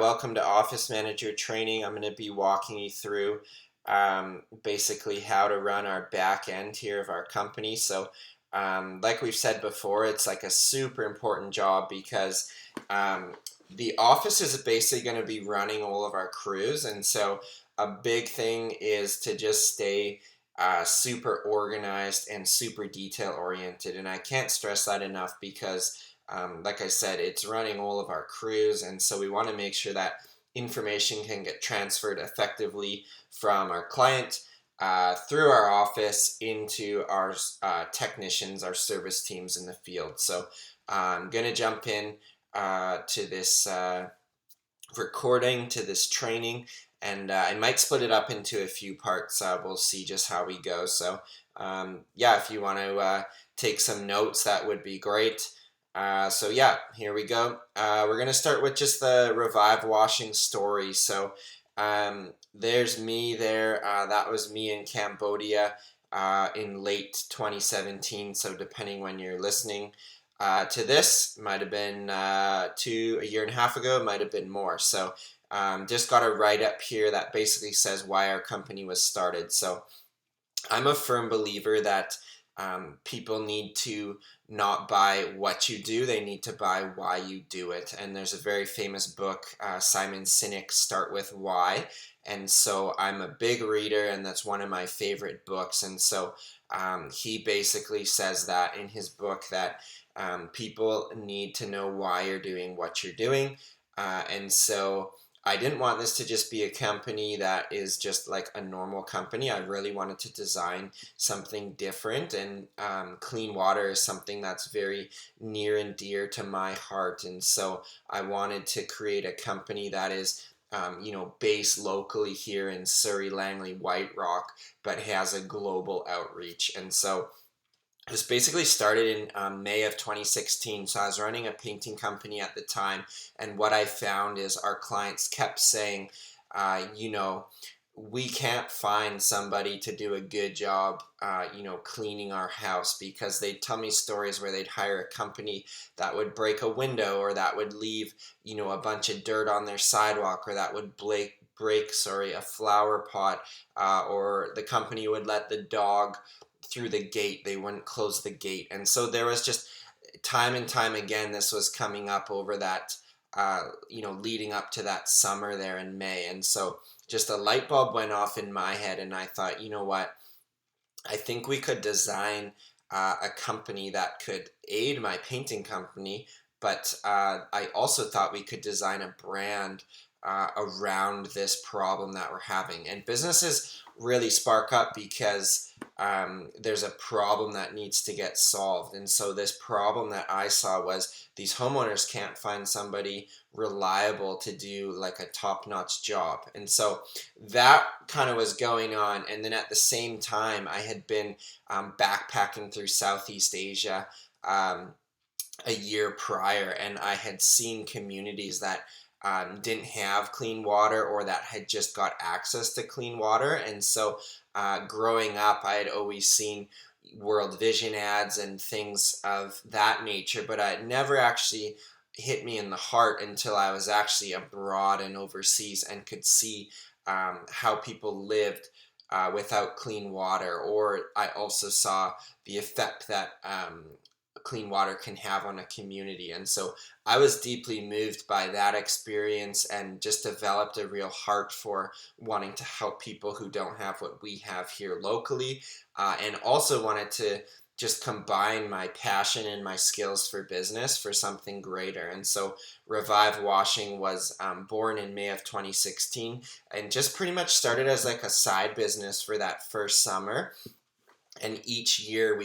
Welcome to Office Manager Training. I'm going to be walking you through basically how to run our back end here of our company. Like we've said before, it's like a super important job because the office is basically going to be running all of our crews. And so a big thing is to just stay super organized and super detail oriented. And I can't stress that enough because like I said, it's running all of our crews, and so we want to make sure that information can get transferred effectively from our client through our office into our technicians, our service teams in the field. So I'm going to jump in to this recording, to this training, and I might split it up into a few parts. We'll see just how we go. Yeah, if you want to take some notes, that would be great. Yeah, here we go. We're going to start with just the Revive washing story. There's me there. That was me in Cambodia in late 2017. So depending when you're listening to this, might have been a year and a half ago, might have been more. Just got a write-up here that basically says why our company was started. So I'm a firm believer that people need to not buy what you do, they need to buy why you do it. And there's a very famous book, Simon Sinek, Start With Why. And so I'm a big reader, and that's one of my favorite books. And so he basically says that in his book that people need to know why you're doing what you're doing. And so I didn't want this to just be a company that is just like a normal company. I really wanted to design something different, and clean water is something that's very near and dear to my heart. And so I wanted to create a company that is based locally here in Surrey, Langley, White Rock, but has a global outreach. And so it was basically started in May of 2016. So I was running a painting company at the time, and what I found is our clients kept saying, we can't find somebody to do a good job, cleaning our house, because they'd tell me stories where they'd hire a company that would break a window, or that would leave, a bunch of dirt on their sidewalk, or that would break a flower pot, or the company would let the dog through the gate, they wouldn't close the gate. And so there was just time and time again, this was coming up over that leading up to that summer there in May. And so just a light bulb went off in my head, and I thought, you know what, I think we could design a company that could aid my painting company, but I also thought we could design a brand around this problem that we're having. And businesses really spark up because there's a problem that needs to get solved. And so this problem that I saw was these homeowners can't find somebody reliable to do like a top-notch job. And so that kind of was going on. And then at the same time, I had been backpacking through Southeast Asia a year prior, and I had seen communities that didn't have clean water, or that had just got access to clean water. And so growing up, I had always seen World Vision ads and things of that nature, but it never actually hit me in the heart until I was actually abroad and overseas and could see how people lived without clean water. Or I also saw the effect that clean water can have on a community. And so I was deeply moved by that experience, and just developed a real heart for wanting to help people who don't have what we have here locally, and also wanted to just combine my passion and my skills for business for something greater. And so Revive Washing was born in May of 2016, and just pretty much started as like a side business for that first summer. And each year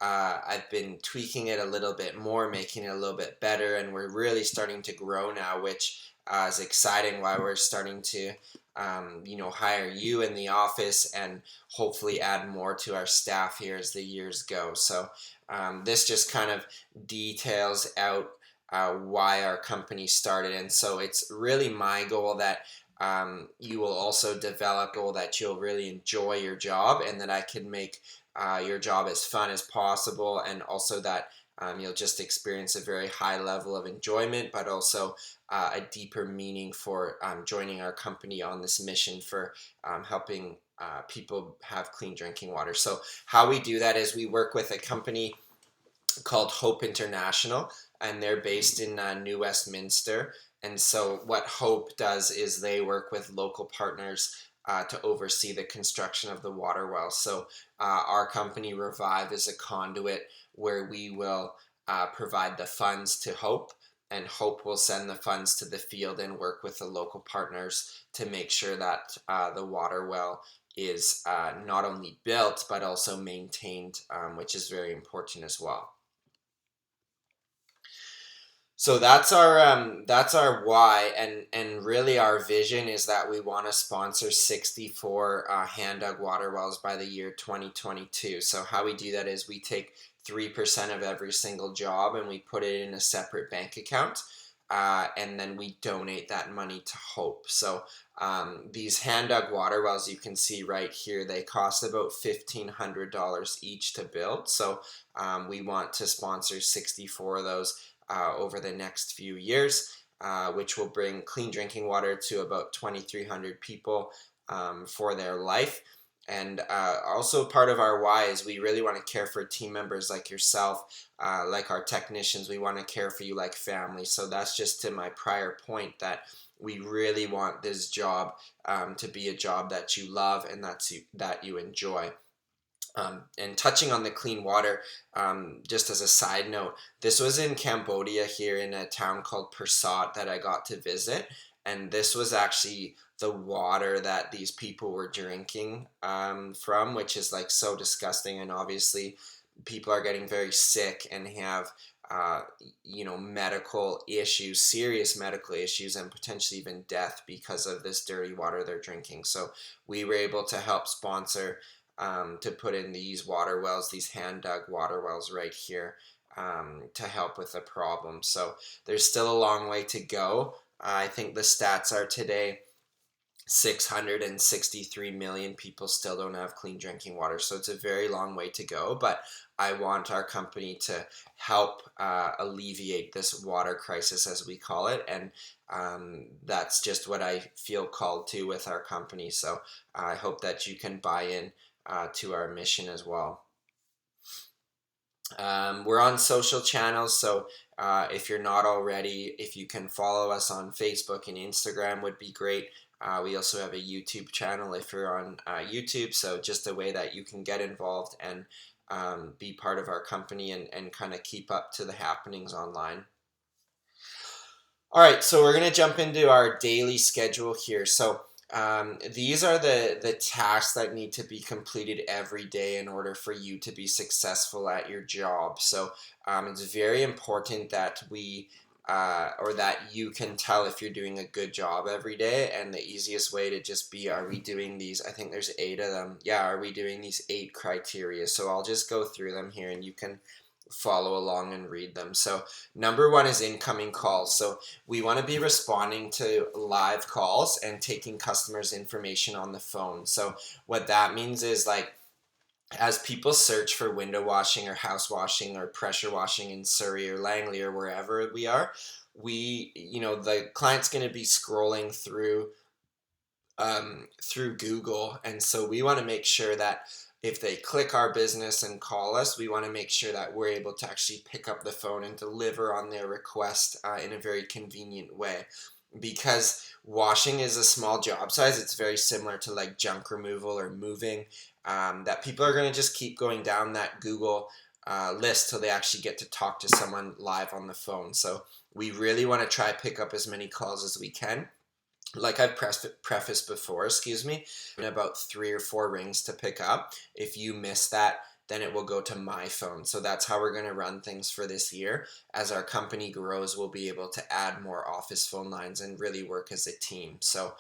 I've been tweaking it a little bit more, making it a little bit better, and we're really starting to grow now, which is exciting. Why we're starting to, hire you in the office, and hopefully add more to our staff here as the years go. This just kind of details out why our company started, and so it's really my goal that you will also develop, goal that you'll really enjoy your job, and that I can make your job as fun as possible, and also that You'll just experience a very high level of enjoyment, but also a deeper meaning for joining our company on this mission for helping people have clean drinking water. So how we do that is we work with a company called Hope International, and they're based in New Westminster. And so what Hope does is they work with local partners to oversee the construction of the water wells. So our company Revive is a conduit where we will provide the funds to Hope, and Hope will send the funds to the field and work with the local partners to make sure that the water well is not only built but also maintained, which is very important as well. So that's our why, and really our vision is that we want to sponsor 64 hand dug water wells by the year 2022. So how we do that is we take 3% of every single job and we put it in a separate bank account, and then we donate that money to Hope. So these hand dug water wells you can see right here, they cost about $1,500 each to build. So we want to sponsor 64 of those over the next few years, which will bring clean drinking water to about 2,300 people for their life. And also part of our why is we really want to care for team members like yourself, like our technicians. We want to care for you like family. So that's just to my prior point that we really want this job to be a job that you love and that you enjoy. And touching on the clean water, just as a side note, this was in Cambodia here in a town called Persat that I got to visit. And this was actually the water that these people were drinking from, which is like so disgusting. And obviously people are getting very sick and have medical issues, serious medical issues, and potentially even death because of this dirty water they're drinking. So we were able to help sponsor to put in these water wells, these hand dug water wells right here, to help with the problem. So there's still a long way to go. I think the stats are today 663 million people still don't have clean drinking water. So it's a very long way to go, but I want our company to help alleviate this water crisis, as we call it. And that's just what I feel called to with our company. So I hope that you can buy in to our mission as well. We're on social channels, so if you're not already, if you can follow us on Facebook and Instagram would be great. We also have a YouTube channel if you're on YouTube, so just a way that you can get involved and be part of our company and kind of keep up to the happenings online. All right, so we're going to jump into our daily schedule here. So these are the tasks that need to be completed every day in order for you to be successful at your job. So it's very important that or that you can tell if you're doing a good job every day. And the easiest way to just be, are we doing these? I think there's 8 of them. Yeah, are we doing these 8 criteria? So I'll just go through them here and you can follow along and read them. So number 1 is incoming calls. So we want to be responding to live calls and taking customers' information on the phone. So what that means is, like, as people search for window washing or house washing or pressure washing in Surrey or Langley or wherever we are, the client's going to be scrolling through Google. And so we want to make sure that if they click our business and call us, we want to make sure that we're able to actually pick up the phone and deliver on their request in a very convenient way. Because washing is a small job size, it's very similar to like junk removal or moving, that people are going to just keep going down that Google list till they actually get to talk to someone live on the phone. So we really want to try pick up as many calls as we can. Like I've prefaced before, in about 3 or 4 rings to pick up. If you miss that, then it will go to my phone. So that's how we're going to run things for this year. As our company grows, we'll be able to add more office phone lines and really work as a team. So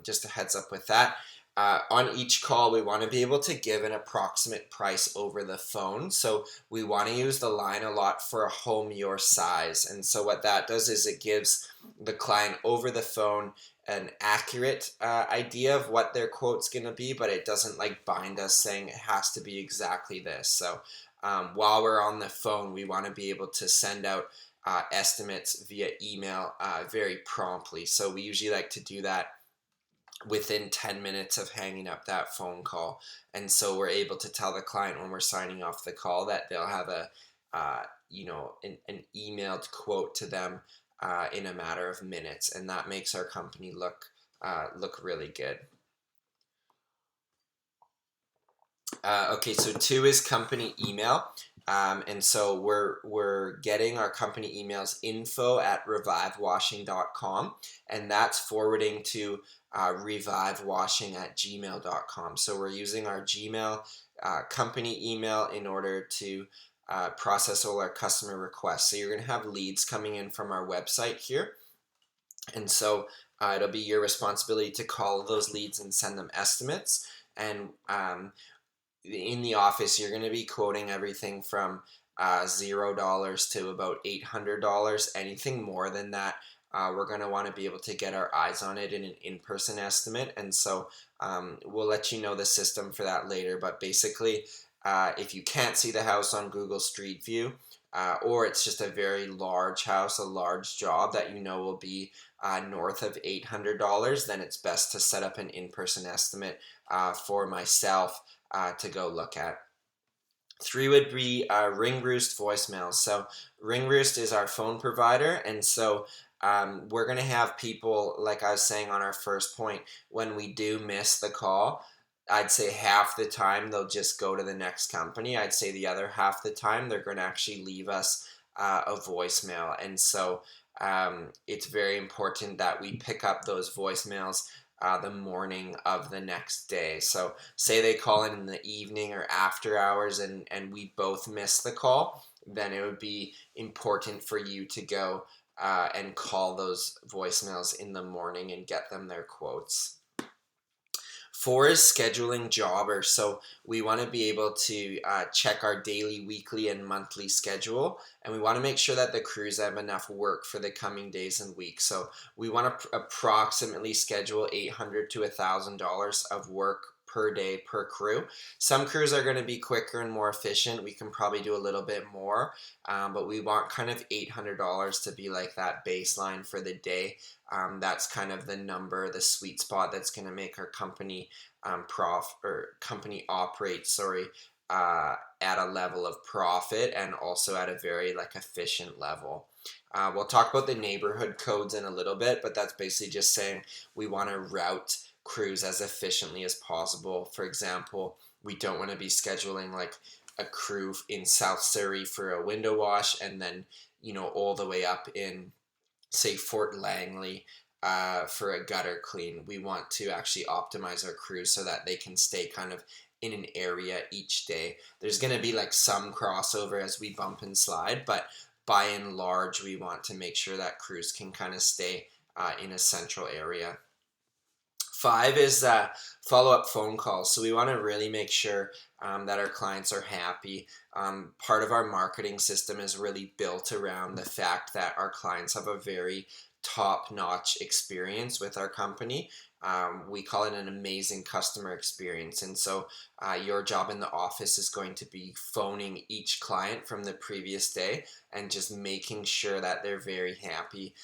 just a heads up with that. On each call, we want to be able to give an approximate price over the phone. So we want to use the line a lot for a home your size. And so what that does is it gives the client over the phone an accurate idea of what their quote's going to be, but it doesn't like bind us saying it has to be exactly this. So while we're on the phone, we want to be able to send out estimates via email very promptly. So we usually like to do that within 10 minutes of hanging up that phone call. And so we're able to tell the client when we're signing off the call that they'll have an emailed quote to them in a matter of minutes. And that makes our company look really good. Okay, so 2 is company email. And so we're getting our company emails info@revivewashing.com, and that's forwarding to revivewashing@gmail.com. So we're using our Gmail company email in order to process all our customer requests. So you're going to have leads coming in from our website here, and so it'll be your responsibility to call those leads and send them estimates. And in the office, you're going to be quoting everything from $0 to about $800. Anything more than that, we're going to want to be able to get our eyes on it in an in-person estimate. And so we'll let you know the system for that later. But basically, if you can't see the house on Google Street View, or it's just a very large house, a large job that you know will be north of $800, then it's best to set up an in-person estimate for myself to go look at. 3 would be Ring Roost voicemails. So Ring Roost is our phone provider, and so we're going to have people, like I was saying on our first point, when we do miss the call, I'd say half the time they'll just go to the next company. I'd say the other half the time they're going to actually leave us a voicemail. And so it's very important that we pick up those voicemails the morning of the next day. So say they call in the evening or after hours and we both miss the call, then it would be important for you to go and call those voicemails in the morning and get them their quotes. 4 is scheduling jobbers. So we want to be able to check our daily, weekly, and monthly schedule, and we want to make sure that the crews have enough work for the coming days and weeks. So we want to approximately schedule $800 to $1,000 of work per day per crew. Some crews are going to be quicker and more efficient. We can probably do a little bit more, but we want kind of $800 to be like that baseline for the day. That's kind of the number, the sweet spot that's going to make our company operate at a level of profit and also at a very efficient level. We'll talk about the neighborhood codes in a little bit, but that's basically just saying we want to route crews as efficiently as possible. For example, we don't want to be scheduling a crew in South Surrey for a window wash and then all the way up in, say, Fort Langley for a gutter clean. We want to actually optimize our crews so that they can stay kind of in an area each day. There's going to be some crossover as we bump and slide, but by and large, we want to make sure that crews can kind of stay in a central area. 5 is follow-up phone calls. So we want to really make sure that our clients are happy. Part of our marketing system is really built around the fact that our clients have a very top-notch experience with our company. We call it an amazing customer experience. And so your job in the office is going to be phoning each client from the previous day and just making sure that they're very happy.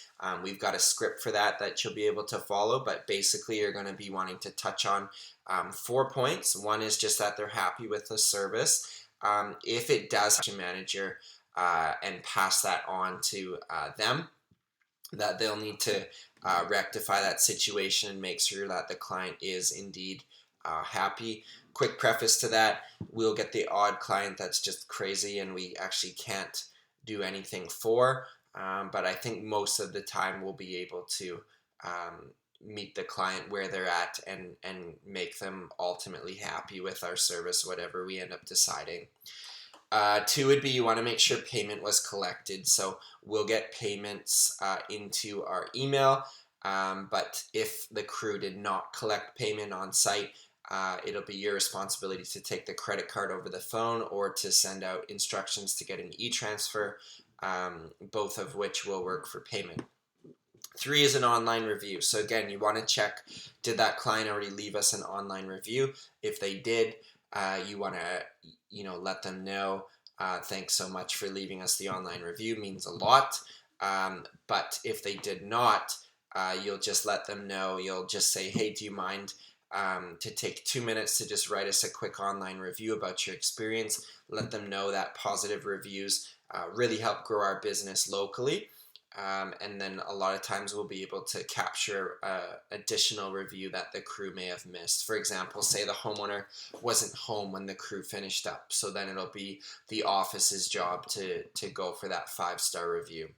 We've got a script for that you'll be able to follow, but basically you're going to be wanting to touch on 4 points. One is just that they're happy with the service. If it does, to manager and pass that on to them, that they'll need to rectify that situation and make sure that the client is indeed happy. Quick preface to that, we'll get the odd client that's just crazy and we actually can't do anything for, but I think most of the time we'll be able to meet the client where they're at and make them ultimately happy with our service, whatever we end up deciding. 2 would be you want to make sure payment was collected. So we'll get payments into our email, but if the crew did not collect payment on site, it'll be your responsibility to take the credit card over the phone or to send out instructions to get an e-transfer, both of which will work for payment. 3 is an online review. So again, you want to check, did that client already leave us an online review? If they did, you want to let them know Thanks so much for leaving us the online review, means a lot. But if they did not, you'll just let them know. You'll just say, hey, do you mind to take 2 minutes to just write us a quick online review about your experience? Let them know that positive reviews really help grow our business locally. And then a lot of times we'll be able to capture additional review that the crew may have missed. For example, say the homeowner wasn't home when the crew finished up, so then it'll be the office's job to go for that 5-star review.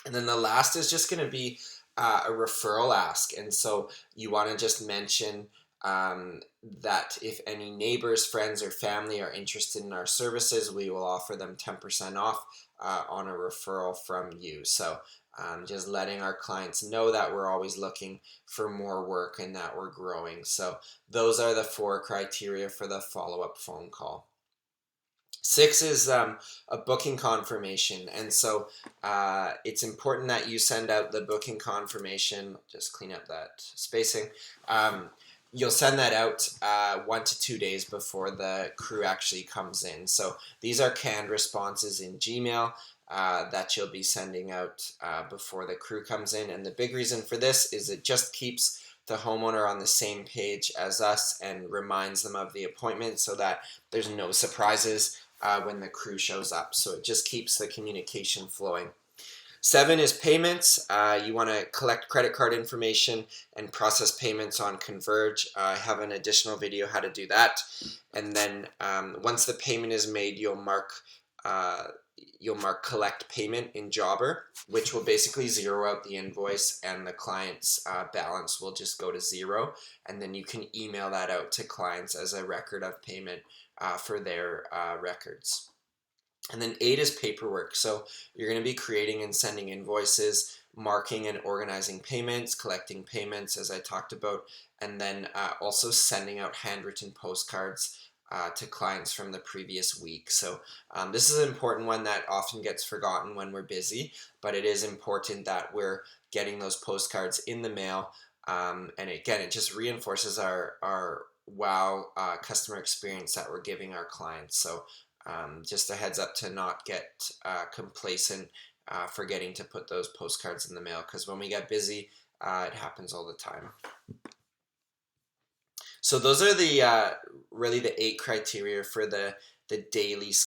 And then the last is just going to be a referral ask. And so you want to just mention that if any neighbors, friends, or family are interested in our services, we will offer them 10% off on a referral from you. So just letting our clients know that we're always looking for more work and that we're growing. So those are the 4 criteria for the follow-up phone call. 6 is a booking confirmation, and so it's important that you send out the booking confirmation. Just clean up that spacing. You'll send that out 1 to 2 days before the crew actually comes in. So these are canned responses in Gmail that you'll be sending out before the crew comes in. And the big reason for this is it just keeps the homeowner on the same page as us and reminds them of the appointment so that there's no surprises when the crew shows up. So it just keeps the communication flowing. 7 is payments. You want to collect credit card information and process payments on Converge. I have an additional video how to do that. And then once the payment is made, you'll mark collect payment in Jobber, which will basically zero out the invoice, and the client's balance will just go to 0. And then you can email that out to clients as a record of payment for their records. And then 8 is paperwork. So you're going to be creating and sending invoices, marking and organizing payments, collecting payments, as I talked about, and then also sending out handwritten postcards to clients from the previous week. So this is an important one that often gets forgotten when we're busy, but it is important that we're getting those postcards in the mail. And again, it just reinforces our wow customer experience that we're giving our clients. So just a heads up to not get complacent forgetting to put those postcards in the mail, because when we get busy, it happens all the time. So those are the really the 8 criteria for the daily